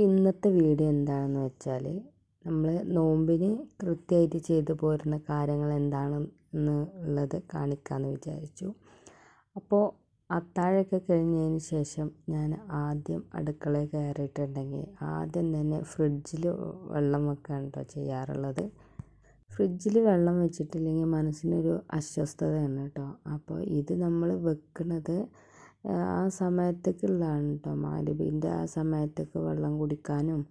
ഇന്നത്തെ വീഡിയോ എന്താണെന്ന് വെച്ചാൽ നമ്മൾ നോമ്പിന് കൃത്യമായിട്ട് ചെയ്തു പോരുന്ന കാര്യങ്ങൾ എന്താണെന്ന് ഉള്ളത് കാണിക്കാമെന്ന് വിചാരിച്ചു. അപ്പോൾ അത്താഴമൊക്കെ കഴിഞ്ഞതിന് ശേഷം ഞാൻ ആദ്യം അടുക്കളയിൽ കയറിയിട്ടുണ്ടെങ്കിൽ ആദ്യം തന്നെ ഫ്രിഡ്ജിൽ വെള്ളം വെക്കുകയാണ് കേട്ടോ ചെയ്യാറുള്ളത്. ഫ്രിഡ്ജിൽ വെള്ളം വെച്ചിട്ടില്ലെങ്കിൽ മനസ്സിനൊരു അസ്വസ്ഥതയാണ് കേട്ടോ. അപ്പോൾ ഇത് നമ്മൾ വെക്കുന്നത് ആ സമയത്തേക്കുള്ളതാണ് കേട്ടോ. മഗ്‌രിബിൻ്റെ ആ സമയത്തേക്ക് വെള്ളം കുടിക്കാനും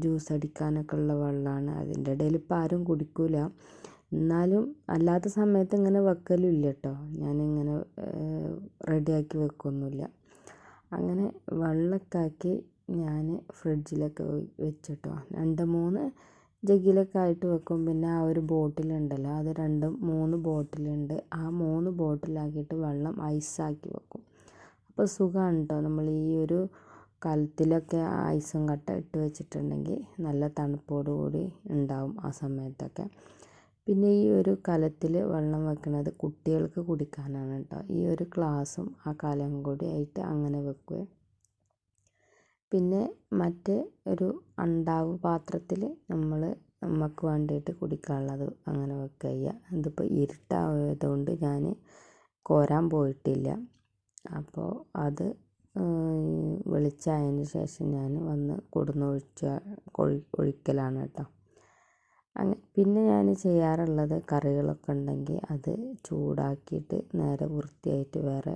ജ്യൂസ് അടിക്കാനൊക്കെ ഉള്ള വെള്ളമാണ്. അതിൻ്റെ ഇടയിൽ ഇപ്പോൾ ആരും കുടിക്കില്ല. എന്നാലും അല്ലാത്ത സമയത്ത് ഇങ്ങനെ വെക്കലില്ല കേട്ടോ. ഞാനിങ്ങനെ റെഡിയാക്കി വെക്കൊന്നുമില്ല. അങ്ങനെ വെള്ളമൊക്കെ ആക്കി ഞാൻ ഫ്രിഡ്ജിലൊക്കെ വെച്ചിട്ടോ 2-3 ജഗ്ഗിലൊക്കെ ആയിട്ട് വെക്കും. പിന്നെ ആ ഒരു ബോട്ടിലുണ്ടല്ലോ, അത് 2-3 ബോട്ടിലുണ്ട്. ആ 3 ബോട്ടിലാക്കിയിട്ട് വെള്ളം ഐസാക്കി വെക്കും. അപ്പോൾ സുഖമാണ് കേട്ടോ. നമ്മൾ ഈ ഒരു കലത്തിലൊക്കെ ഐസും കട്ട ഇട്ട് വെച്ചിട്ടുണ്ടെങ്കിൽ നല്ല തണുപ്പോടുകൂടി ഉണ്ടാവും ആ സമയത്തൊക്കെ. പിന്നെ ഈ ഒരു കലത്തിൽ വെള്ളം വെക്കുന്നത് കുട്ടികൾക്ക് കുടിക്കാനാണ് കേട്ടോ. ഈ ഒരു ഗ്ലാസും ആ കലം കൂടി ആയിട്ട് അങ്ങനെ വെക്കുക. പിന്നെ മറ്റേ ഒരു അണ്ടാവ് പാത്രത്തിൽ നമുക്ക് വേണ്ടിയിട്ട് കുടിക്കാനുള്ളത് അങ്ങനെ വെക്കുക ചെയ്യുക. ഇതിപ്പോൾ ഇരുട്ടായതുകൊണ്ട് ഞാൻ കോരാൻ പോയിട്ടില്ല. അപ്പോൾ അത് വെളിച്ചമായതിന് ശേഷം ഞാൻ വന്ന് ഒഴിക്കലാണ് കേട്ടോ. പിന്നെ ഞാൻ ചെയ്യാറുള്ളത് കറികളൊക്കെ ഉണ്ടെങ്കിൽ അത് ചൂടാക്കിയിട്ട് നേരെ വൃത്തിയായിട്ട് വേറെ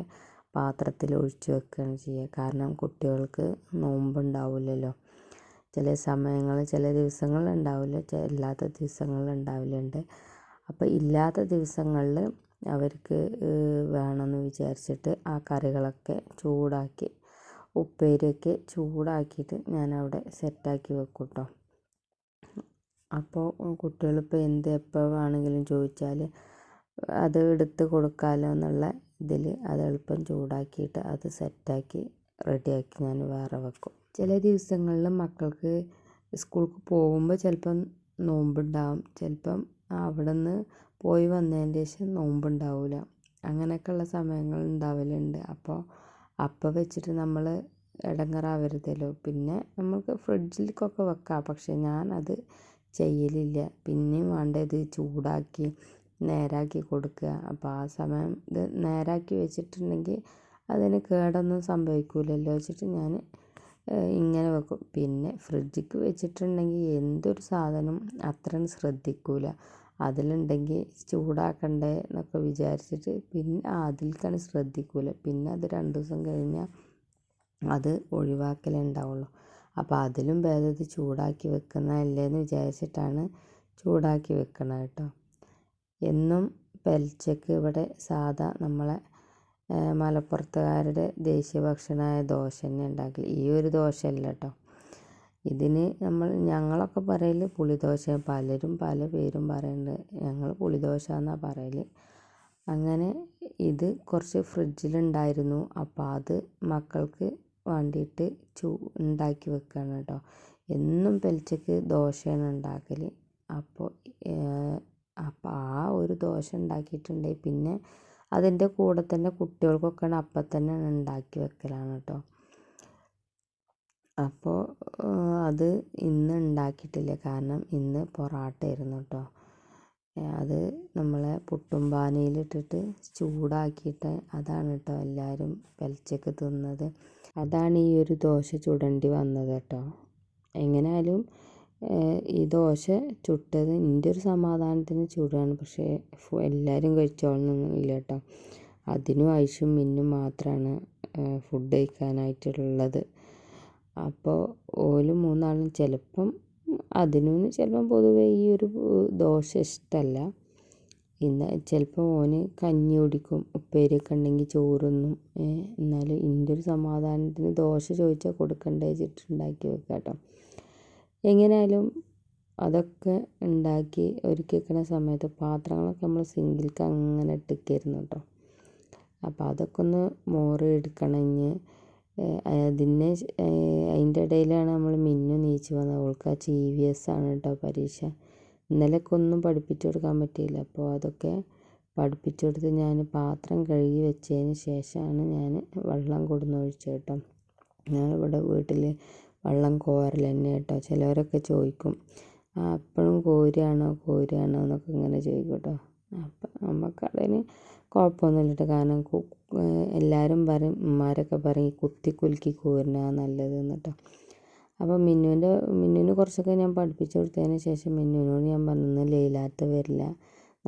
പാത്രത്തിൽ ഒഴിച്ച് വെക്കുകയാണ് ചെയ്യുക. കാരണം കുട്ടികൾക്ക് നോമ്പുണ്ടാവില്ലല്ലോ. ചില ദിവസങ്ങളിൽ ഉണ്ടാവില്ല, അല്ലാത്ത ദിവസങ്ങളിൽ ഉണ്ടാവില്ലുണ്ട്. അപ്പോൾ ഇല്ലാത്ത ദിവസങ്ങളിൽ അവർക്ക് വേണമെന്ന് വിചാരിച്ചിട്ട് ആ കറികളൊക്കെ ചൂടാക്കി ഉപ്പേരിയൊക്കെ ചൂടാക്കിയിട്ട് ഞാനവിടെ സെറ്റാക്കി വെക്കും കേട്ടോ. അപ്പോൾ കുട്ടികളിപ്പോൾ എപ്പോൾ വേണമെങ്കിലും ചോദിച്ചാൽ അത് എടുത്ത് കൊടുക്കാമല്ലോ എന്നുള്ള ഇതിൽ അത് എളുപ്പം ചൂടാക്കിയിട്ട് അത് സെറ്റാക്കി റെഡിയാക്കി ഞാൻ വേറെ വെക്കും. ചില ദിവസങ്ങളിൽ മക്കൾക്ക് സ്കൂൾക്ക് പോകുമ്പോൾ ചിലപ്പം നോമ്പുണ്ടാവും, ചിലപ്പം അവിടെ നിന്ന് പോയി വന്നതിന് ശേഷം നോമ്പുണ്ടാവില്ല. അങ്ങനെയൊക്കെയുള്ള സമയങ്ങൾ ഉണ്ടാവലുണ്ട്. അപ്പോൾ വെച്ചിട്ട് നമ്മൾ ഇടങ്ങേറാവരുതല്ലോ. പിന്നെ നമുക്ക് ഫ്രിഡ്ജിലേക്കൊക്കെ വെക്കാം, പക്ഷെ ഞാനത് ചെയ്യലില്ല. പിന്നെയും വേണ്ടത് ചൂടാക്കി നേരാക്കി കൊടുക്കുക. അപ്പോൾ ആ സമയം ഇത് നേരാക്കി വെച്ചിട്ടുണ്ടെങ്കിൽ അതിന് കേടൊന്നും സംഭവിക്കില്ലല്ലോ വെച്ചിട്ട് ഞാൻ ഇങ്ങനെ വെക്കും. പിന്നെ ഫ്രിഡ്ജിക്ക് വെച്ചിട്ടുണ്ടെങ്കിൽ എന്തൊരു സാധനം അത്രയും ശ്രദ്ധിക്കില്ല. അതിലുണ്ടെങ്കിൽ ചൂടാക്കണ്ടേ എന്നൊക്കെ വിചാരിച്ചിട്ട് പിന്നെ അതിലേക്കാണ് ശ്രദ്ധിക്കില്ല. പിന്നെ അത് 2 ദിവസം കഴിഞ്ഞാൽ അത് ഒഴിവാക്കലേ ഉണ്ടാവുള്ളൂ. അപ്പോൾ അതിലും ഭേദം ചൂടാക്കി വെക്കുന്നതല്ലേ എന്ന് വിചാരിച്ചിട്ടാണ് ചൂടാക്കി വെക്കണത് കേട്ടോ. എന്നും പെലച്ചക്ക് ഇവിടെ സാധാ നമ്മളെ മലപ്പുറത്തുകാരുടെ ദേശീയ ഭക്ഷണമായ ദോശ തന്നെ ഉണ്ടാക്കി. ഈ ഒരു ദോശയല്ല കേട്ടോ. ഇതിന് ഞങ്ങളൊക്കെ പറയൽ പുളിദോശ. പലരും പല പേരും പറയുന്നുണ്ട്. ഞങ്ങൾ പുളിദോശ എന്നാണ് പറയൽ. അങ്ങനെ ഇത് കുറച്ച് ഫ്രിഡ്ജിലുണ്ടായിരുന്നു. അപ്പോൾ അത് മക്കൾക്ക് വേണ്ടിയിട്ട് ഉണ്ടാക്കി വെക്കുകയാണ് കേട്ടോ. എന്നും പെലച്ചക്ക് ദോശയാണ് ഉണ്ടാക്കൽ. അപ്പോൾ ആ ഒരു ദോശ ഉണ്ടാക്കിയിട്ടുണ്ടെങ്കിൽ പിന്നെ അതിൻ്റെ കൂടെ തന്നെ കുട്ടികൾക്കൊക്കെ അപ്പം തന്നെ ഉണ്ടാക്കി വെക്കലാണ് കേട്ടോ. അപ്പോൾ അത് ഇന്ന് ഉണ്ടാക്കിയിട്ടില്ല, കാരണം ഇന്ന് പൊറാട്ട ആയിരുന്നു കേട്ടോ. അത് നമ്മളെ പുട്ടും പാനയിലിട്ടിട്ട് ചൂടാക്കിയിട്ട് അതാണ് കേട്ടോ എല്ലാവരും പെലച്ചക്ക് തിന്നത്. അതാണ് ഈ ഒരു ദോശ ചുടേണ്ടി വന്നത് കേട്ടോ. എങ്ങനെയായാലും ഈ ദോശ ചുട്ടത് എൻ്റെ ഒരു സമാധാനത്തിന് ചുടുകയാണ്. പക്ഷേ എല്ലാവരും കഴിച്ചോളണമെന്നില്ല കേട്ടോ. അതിനും ആവശ്യം മിന്നും മാത്രമാണ് ഫുഡ് കഴിക്കാനായിട്ടുള്ളത്. അപ്പോൾ ഓല് 3 ആളും ചിലപ്പം പൊതുവേ ഈ ഒരു ദോശ ഇഷ്ടമല്ല. ചിലപ്പോൾ ഓന് കഞ്ഞി കുടിക്കും, ഉപ്പേരിയൊക്കെ ഉണ്ടെങ്കിൽ ചോറൊന്നും. എന്നാലും എൻ്റെ ഒരു സമാധാനത്തിന് ദോശ ചോദിച്ചാൽ കൊടുക്കണ്ടേ വെച്ചിട്ടുണ്ടാക്കി വെക്കാം കേട്ടോ. എങ്ങനെയായാലും അതൊക്കെ ഉണ്ടാക്കി ഒരുക്കി വെക്കുന്ന സമയത്ത് പാത്രങ്ങളൊക്കെ നമ്മൾ സിങ്കിലേക്ക് അങ്ങനെ ഇട്ടിരിക്കുന്നു കേട്ടോ. അപ്പോൾ അതൊക്കെ ഒന്ന് മോറി എടുക്കണം. അതിൻ്റെ ഇടയിലാണ് നമ്മൾ മിന്നു നീച്ച് വന്നത്. അവൾക്ക് ആ GVS ആണ് കേട്ടോ പരീക്ഷ. ഇന്നലെയൊക്കെ ഒന്നും പഠിപ്പിച്ചു കൊടുക്കാൻ പറ്റിയില്ല. അപ്പോൾ അതൊക്കെ പഠിപ്പിച്ചു കൊടുത്ത് ഞാൻ പാത്രം കഴുകി വെച്ചതിന് ശേഷമാണ് ഞാൻ വെള്ളം കൊടുന്നൊഴിച്ചത് കേട്ടോ. ഞങ്ങളിവിടെ വീട്ടിൽ വെള്ളം കോരൽ തന്നെ കേട്ടോ. ചിലവരൊക്കെ ചോദിക്കും എപ്പോഴും കോരുകയാണോ എന്നൊക്കെ ഇങ്ങനെ ചോദിക്കും കേട്ടോ. അപ്പം നമുക്കതിന് കുഴപ്പമൊന്നുമില്ല കേട്ടോ. കാരണം എല്ലാവരും പറയും, ഉമ്മാരൊക്കെ പറയും ഈ കുത്തി കുലുക്കി കോരുന്നതാണ് നല്ലത് കേട്ടോ. അപ്പോൾ മിന്നുവിന് കുറച്ചൊക്കെ ഞാൻ പഠിപ്പിച്ചു കൊടുത്തതിന് ശേഷം മിന്നുവിനോട് ഞാൻ പറഞ്ഞു ലൈലാത്ത വരില്ല,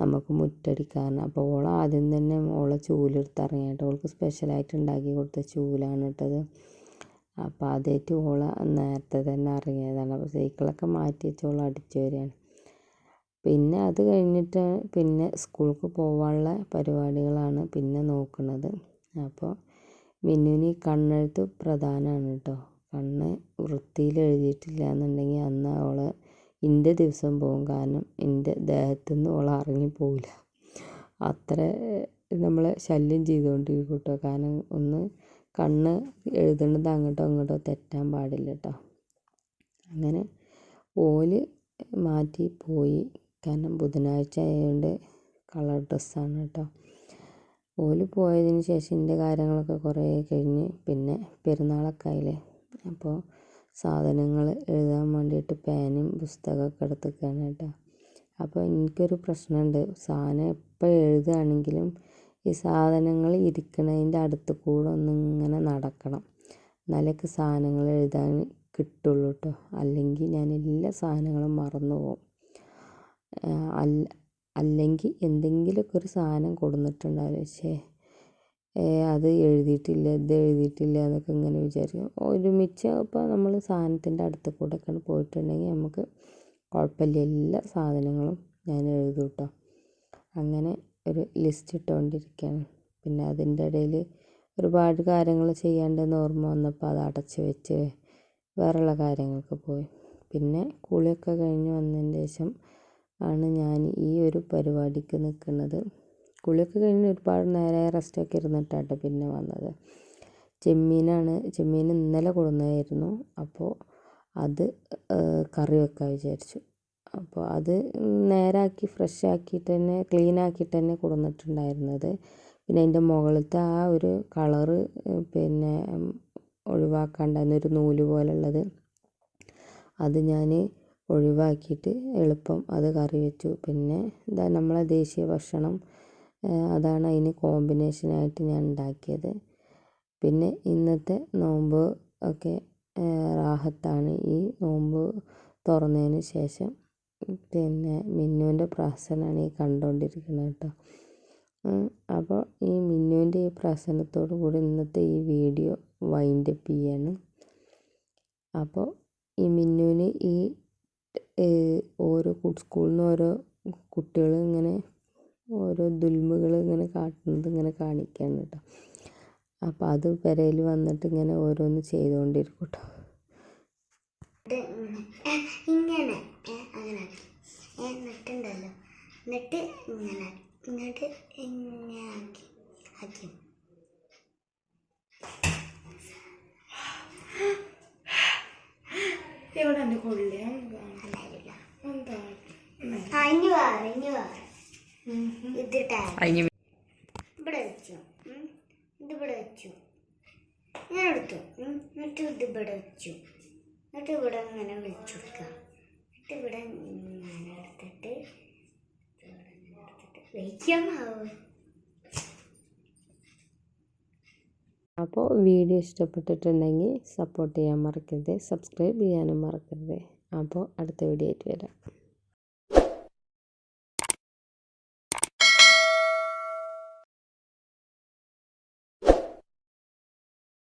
നമുക്ക് മുറ്റടിക്കാൻ. അപ്പോൾ ഓൾ ആദ്യം തന്നെ ഓളെ ചൂലെടുത്തിറങ്ങി കേട്ടോ. ഓൾക്ക് സ്പെഷ്യലായിട്ട് ഉണ്ടാക്കി കൊടുത്ത ചൂലാണ് കേട്ടത്. അപ്പോൾ അതേറ്റ് ഓളെ നേരത്തെ തന്നെ ഇറങ്ങിയതാണ്. അപ്പോൾ സൈക്കിളൊക്കെ മാറ്റി വെച്ച് ഓൾ അടിച്ചു വരികയാണ്. പിന്നെ അത് കഴിഞ്ഞിട്ട് പിന്നെ സ്കൂൾക്ക് പോകാനുള്ള പരിപാടികളാണ് പിന്നെ നോക്കുന്നത്. അപ്പോൾ മിന്നുവിന് കണ്ണെഴുത്ത് പ്രധാനമാണ് കേട്ടോ. കണ്ണ് വൃത്തിയിൽ എഴുതിയിട്ടില്ല എന്നുണ്ടെങ്കിൽ അന്ന് അവളെ എൻ്റെ ദിവസം പോകും. കാരണം എൻ്റെ ദേഹത്തുനിന്ന് അവൾ ഇറങ്ങിപ്പോവില്ല. അത്ര നമ്മളെ ശല്യം ചെയ്തുകൊണ്ടിരിക്കും കേട്ടോ. കാരണം ഒന്ന് കണ്ണ് എഴുതുന്നത് അങ്ങോട്ടോ ഇങ്ങോട്ടോ തെറ്റാൻ പാടില്ല കേട്ടോ. അങ്ങനെ ഓല് മാറ്റി പോയി. കാരണം ബുധനാഴ്ച ആയതുകൊണ്ട് കളർ ഡ്രസ്സാണ് കേട്ടോ. ഓല് പോയതിന് ശേഷം എൻ്റെ കാര്യങ്ങളൊക്കെ കുറേ കഴിഞ്ഞ് പിന്നെ പെരുന്നാളൊക്കെ ആയില്ലേ. അപ്പോൾ സാധനങ്ങൾ എഴുതാൻ വേണ്ടിയിട്ട് പേനയും പുസ്തകമൊക്കെ എടുത്തിരിക്കുകയാണ് കേട്ടോ. അപ്പോൾ എനിക്കൊരു പ്രശ്നമുണ്ട്. സാധനം എപ്പോൾ എഴുതുകയാണെങ്കിലും ഈ സാധനങ്ങൾ ഇരിക്കണതിൻ്റെ അടുത്ത് കൂടെ ഒന്നിങ്ങനെ നടക്കണം, എന്നാലൊക്കെ സാധനങ്ങൾ എഴുതാൻ കിട്ടുള്ളൂ കേട്ടോ. അല്ലെങ്കിൽ ഞാൻ എല്ലാ സാധനങ്ങളും മറന്നു പോകും. അല്ലെങ്കിൽ എന്തെങ്കിലുമൊക്കെ ഒരു സാധനം കൊടുത്തിട്ടുണ്ടാവില്ല, പക്ഷേ അത് എഴുതിയിട്ടില്ല, ഇത് എഴുതിയിട്ടില്ല എന്നൊക്കെ ഇങ്ങനെ വിചാരിക്കും. ഒരുമിച്ച് ഇപ്പോൾ നമ്മൾ സാധനത്തിൻ്റെ അടുത്ത് കൂടെ ഒക്കെ പോയിട്ടുണ്ടെങ്കിൽ നമുക്ക് കുഴപ്പമില്ല, എല്ലാ സാധനങ്ങളും ഞാൻ എഴുതും കേട്ടോ. അങ്ങനെ ഒരു ലിസ്റ്റ് ഇട്ടുകൊണ്ടിരിക്കുകയാണ്. പിന്നെ അതിൻ്റെ ഇടയിൽ ഒരുപാട് കാര്യങ്ങൾ ചെയ്യാണ്ടെന്ന് ഓർമ്മ വന്നപ്പോൾ അത് അടച്ച് വെച്ച് വേറെയുള്ള കാര്യങ്ങൾക്ക് പോയി. പിന്നെ കുളിയൊക്കെ കഴിഞ്ഞ് വന്നതിന് ശേഷം ആണ് ഞാൻ ഈ ഒരു പരിപാടിക്ക് നിൽക്കുന്നത്. കുളിയൊക്കെ കഴിഞ്ഞ് ഒരുപാട് നേരം റെസ്റ്റൊക്കെ ഇരുന്നിട്ടാണ് പിന്നെ വന്നത്. ചെമ്മീൻ ഇന്നലെ കൊണ്ടുവന്നതായിരുന്നു. അപ്പോൾ അത് കറി വെക്കാൻ വിചാരിച്ചു. അപ്പോൾ അത് നേരാക്കി ഫ്രഷ് ആക്കിയിട്ട് തന്നെ ക്ലീൻ ആക്കിയിട്ട് തന്നെ കൊണ്ടുവന്നിട്ടുണ്ടായിരുന്നത്. പിന്നെ അതിൻ്റെ മുകളിലത്തെ ആ ഒരു കളറ് പിന്നെ ഒഴിവാക്കാണ്ടായിരുന്നു, ഒരു നൂല് പോലുള്ളത്. അത് ഞാൻ ഒഴിവാക്കിയിട്ട് എളുപ്പം അത് കറി വെച്ചു. പിന്നെ ഇതാ നമ്മളെ ദേശീയ ഭക്ഷണം, അതാണ് അതിന് കോമ്പിനേഷനായിട്ട് ഞാൻ ഉണ്ടാക്കിയത്. പിന്നെ ഇന്നത്തെ നോമ്പ് ഒക്കെ റാഹത്താണ്. ഈ നോമ്പ് തുറന്നതിന് ശേഷം പിന്നെ മിന്നുവിൻ്റെ പ്രഹസനമാണ് ഈ കണ്ടുകൊണ്ടിരിക്കുന്നത് കേട്ടോ. അപ്പോൾ ഈ മിന്നുവിൻ്റെ ഈ പ്രഹസനത്തോടു കൂടി ഇന്നത്തെ ഈ വീഡിയോ വൈൻഡപ്പ് ചെയ്യാണ്. അപ്പോൾ ഈ മിന്നുവിന് ഈ ഓരോ സ്കൂളിൽ നിന്ന് ഓരോ കുട്ടികൾ ഇങ്ങനെ ഓരോ ദുൽമുകൾ ഇങ്ങനെ കാട്ടുന്നത് ഇങ്ങനെ കാണിക്കുകയാണ് കേട്ടോ. അപ്പോൾ അത് പെരയിൽ വന്നിട്ട് ഇങ്ങനെ ഓരോന്ന് ചെയ്തുകൊണ്ടിരിക്കും കേട്ടോ. ഇങ്ങനെ അങ്ങനെ എന്നിട്ടുണ്ടല്ലോ, എന്നിട്ട് ഇങ്ങനെ ഇങ്ങോട്ട് ഇങ്ങനെ ആക്കി എവിടെ എൻ്റെ കൊള്ളിയ ഇനി വേറെ ഇതിട്ടാ ഇവിടെ വെച്ചു, ഇതിവിടെ വെച്ചു, ഞാൻ എടുത്തു, എന്നിട്ട് ഇതിവിടെ വെച്ചു, എന്നിട്ട് ഇവിടെ ഇങ്ങനെ വിളിച്ചു കൊടുക്കുക, എന്നിട്ട് ഇവിടെ ഇങ്ങനെ എടുത്തിട്ട് വയ്ക്കാമാവും. അപ്പോൾ വീഡിയോ ഇഷ്ടപ്പെട്ടിട്ടുണ്ടെങ്കിൽ സപ്പോർട്ട് ചെയ്യാൻ മറക്കരുത്, സബ്സ്ക്രൈബ് ചെയ്യാനും മറക്കരുത്. അപ്പോൾ അടുത്ത വീഡിയോ ആയിട്ട് വരാം.